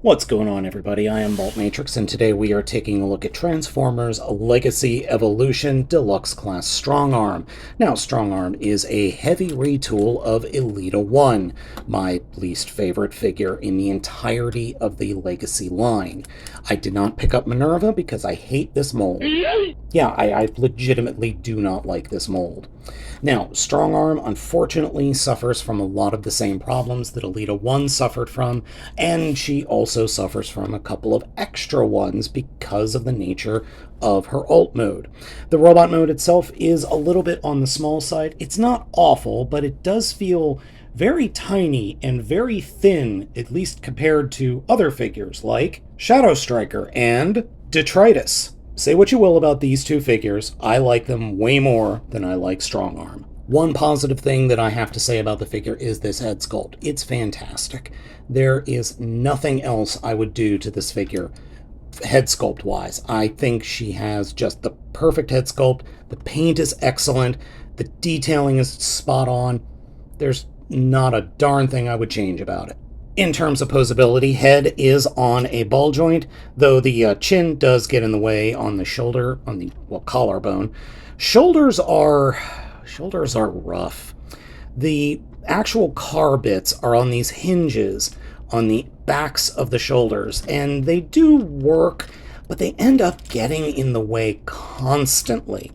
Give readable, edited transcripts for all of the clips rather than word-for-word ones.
What's going on, everybody? I am Baltmatrix, and today we are taking a look at Transformers Legacy Evolution Deluxe Class STRONGARM. Now, STRONGARM is a heavy retool of Elita 1, my least favorite figure in the entirety of the Legacy line. I did not pick up Minerva because I hate this mold. Yeah, I legitimately do not like this mold. Now, STRONGARM unfortunately suffers from a lot of the same problems that Elita 1 suffered from, and she also suffers from a couple of extra ones because of the nature of her alt mode. The robot mode itself is a little bit on the small side. It's not awful, but it does feel very tiny and very thin, at least compared to other figures like Shadow Striker and Detritus. Say what you will about these two figures, I like them way more than I like STRONGARM. One positive thing that I have to say about the figure is this head sculpt. It's fantastic. There is nothing else I would do to this figure head sculpt wise. I think she has just the perfect head sculpt. The paint is excellent. The detailing is spot on. There's not a darn thing I would change about it. In terms of posability, head is on a ball joint, though the chin does get in the way on the shoulder, on the, well, collarbone. Shoulders are rough. The actual car bits are on these hinges on the backs of the shoulders, and they do work, but they end up getting in the way constantly.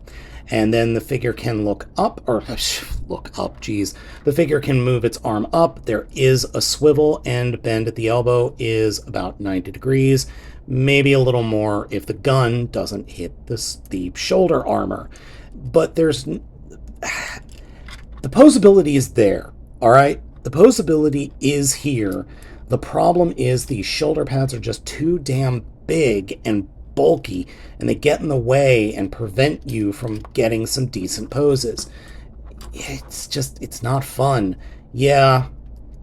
And then the figure can look up, the figure can move its arm up. There is a swivel, and bend at the elbow is about 90 degrees, maybe a little more if the gun doesn't hit the shoulder armor. But the posability is there, all right? The posability is here. The problem is the shoulder pads are just too damn big and bulky, and they get in the way and prevent you from getting some decent poses. It's not fun. Yeah,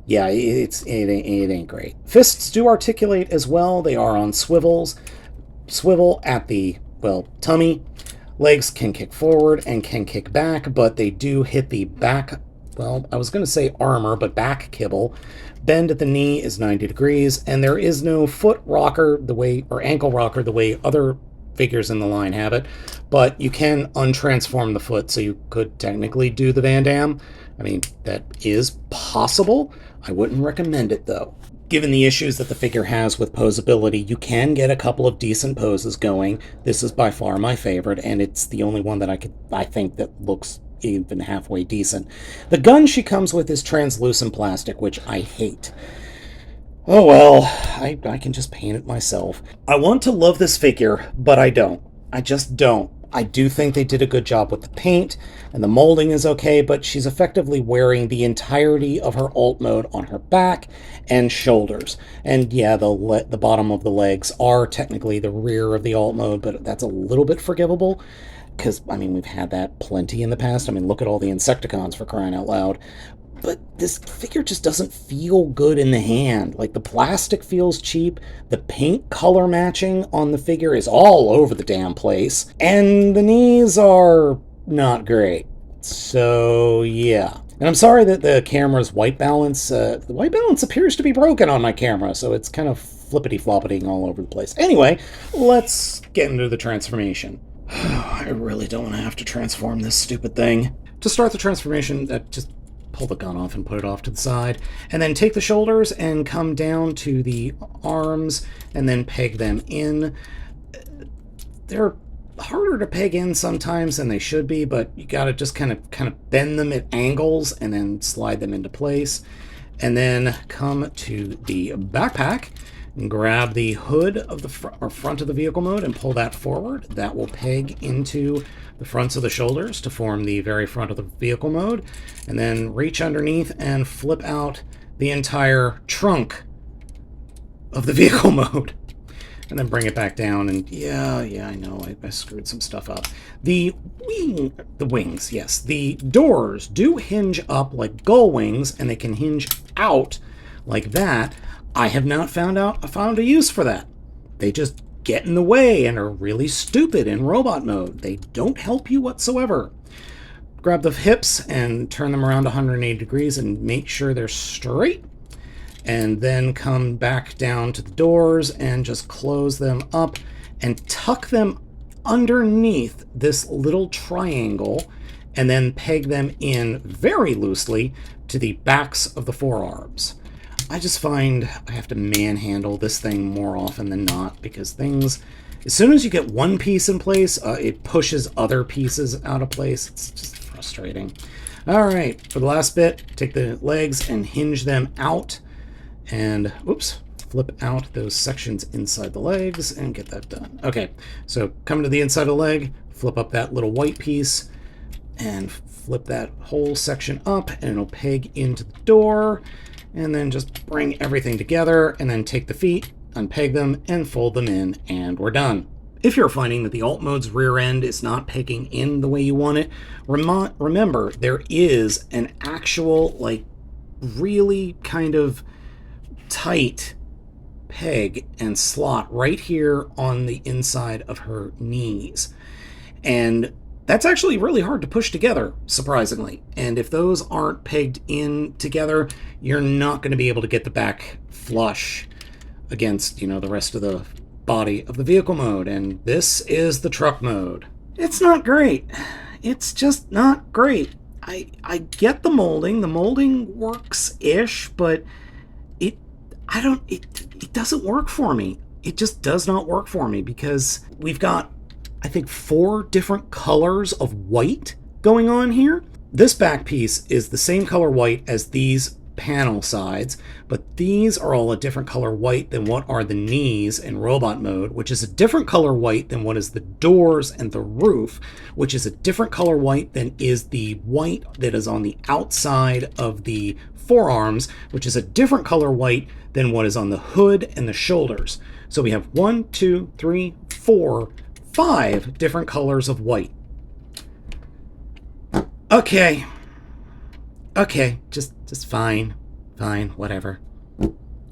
it ain't great. Fists do articulate as well. They are on swivels. Swivel at the, well, tummy. Legs can kick forward and can kick back, but they do hit the back, well, I was going to say armor, but back kibble. Bend at the knee is 90 degrees, and there is no foot rocker or ankle rocker the way other figures in the line have it, but you can untransform the foot, so you could technically do the Van Damme. I mean, that is possible. I wouldn't recommend it, though. Given the issues that the figure has with posability, you can get a couple of decent poses going. This is by far my favorite, and it's the only one that I think that looks even halfway decent. The gun she comes with is translucent plastic, which I hate. Oh well, I can just paint it myself. I want to love this figure, but I don't. I just don't. I do think they did a good job with the paint, and the molding is okay, but she's effectively wearing the entirety of her alt mode on her back and shoulders. And yeah, the bottom of the legs are technically the rear of the alt mode, but that's a little bit forgivable, because, I mean, we've had that plenty in the past. I mean, look at all the Insecticons, for crying out loud. But this figure just doesn't feel good in the hand. Like, the plastic feels cheap, the paint color matching on the figure is all over the damn place, and the knees are not great. So, yeah. And I'm sorry that the camera's white balance, the white balance appears to be broken on my camera, so it's kind of flippity-floppiting all over the place. Anyway, let's get into the transformation. I really don't want to have to transform this stupid thing. To start the transformation, just pull the gun off and put it off to the side, and then take the shoulders and come down to the arms and then peg them in. They're harder to peg in sometimes than they should be, but you gotta just kind of bend them at angles and then slide them into place. And then come to the backpack and grab the hood of the front of the vehicle mode and pull that forward. That will peg into the fronts of the shoulders to form the very front of the vehicle mode, and then reach underneath and flip out the entire trunk of the vehicle mode, and then bring it back down. And yeah, I know I screwed some stuff up. The wings, yes, the doors do hinge up like gull wings, and they can hinge out like that. I have not found a use for that. They just get in the way and are really stupid in robot mode. They don't help you whatsoever. Grab the hips and turn them around 180 degrees and make sure they're straight. and then come back down to the doors and just close them up and tuck them underneath this little triangle, and then peg them in very loosely to the backs of the forearms. I just find I have to manhandle this thing more often than not, because things, as soon as you get one piece in place, it pushes other pieces out of place. It's just frustrating. All right, for the last bit, take the legs and hinge them out, and oops, flip out those sections inside the legs and get that done. Okay, so come to the inside of the leg, flip up that little white piece, and flip that whole section up, and it'll peg into the door, and then just bring everything together, and then take the feet, unpeg them, and fold them in, and we're done. If you're finding that the alt mode's rear end is not pegging in the way you want it, remember there is an actual, like, really kind of tight peg and slot right here on the inside of her knees. And that's actually really hard to push together, surprisingly. And if those aren't pegged in together, you're not going to be able to get the back flush against, you know, the rest of the body of the vehicle mode. And this is the truck mode. It's not great. It's just not great. I get the molding. The molding works-ish, but it doesn't work for me. It just does not work for me, because we've got, I think, 4 different colors of white going on here. This back piece is the same color white as these panel sides, but these are all a different color white than what are the knees in robot mode, which is a different color white than what is the doors and the roof, which is a different color white than is the white that is on the outside of the forearms, which is a different color white than what is on the hood and the shoulders. So we have 1, 2, 3, 4, 5 different colors of white. Okay, just fine, whatever.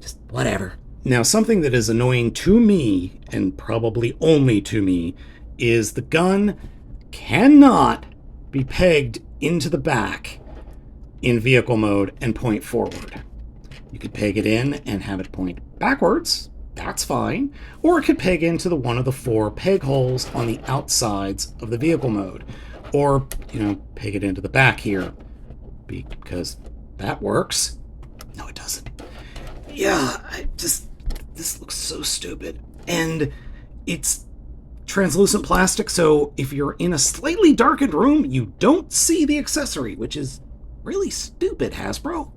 Just whatever. Now, something that is annoying to me, and probably only to me, is the gun cannot be pegged into the back in vehicle mode and point forward. You could peg it in and have it point backwards. That's fine. Or it could peg into one of the 4 peg holes on the outsides of the vehicle mode. Or, you know, peg it into the back here, because that works. No, it doesn't. Yeah, this looks so stupid. And it's translucent plastic, so if you're in a slightly darkened room, you don't see the accessory, which is really stupid, Hasbro.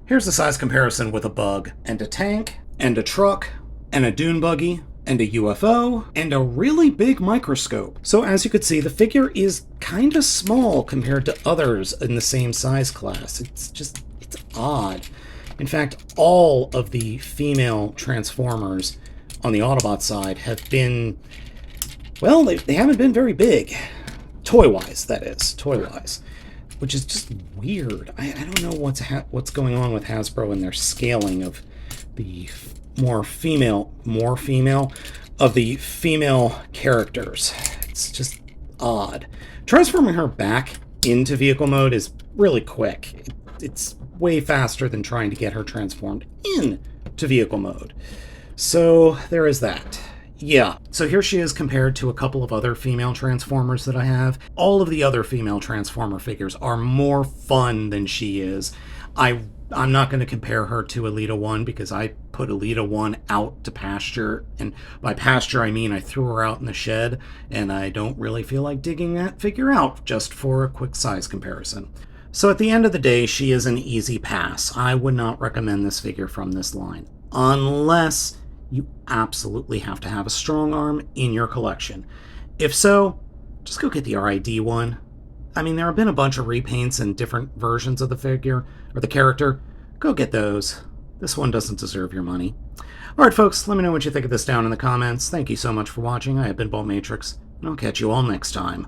Here's the size comparison with a bug, and a tank, and a truck, and a dune buggy, and a UFO, and a really big microscope. So as you could see, the figure is kind of small compared to others in the same size class. It's odd. In fact, all of the female Transformers on the Autobot side have been, well, they haven't been very big. Toy-wise, that is. Toy-wise. Which is just weird. I don't know what's going on with Hasbro and their scaling of the more female of the female characters. It's just odd. Transforming her back into vehicle mode is really quick. It's way faster than trying to get her transformed into vehicle mode. So there is that. Yeah, so here she is compared to a couple of other female Transformers that I have. All of the other female Transformer figures are more fun than she is. I'm not going to compare her to Alita 1 because I put Alita 1 out to pasture, and by pasture I mean I threw her out in the shed, and I don't really feel like digging that figure out just for a quick size comparison. So at the end of the day, she is an easy pass. I would not recommend this figure from this line, unless you absolutely have to have a strong arm in your collection. If so, just go get the RID one. I mean, there have been a bunch of repaints and different versions of the figure, or the character. Go get those. This one doesn't deserve your money. Alright folks, let me know what you think of this down in the comments. Thank you so much for watching. I have been Baltmatrix, and I'll catch you all next time.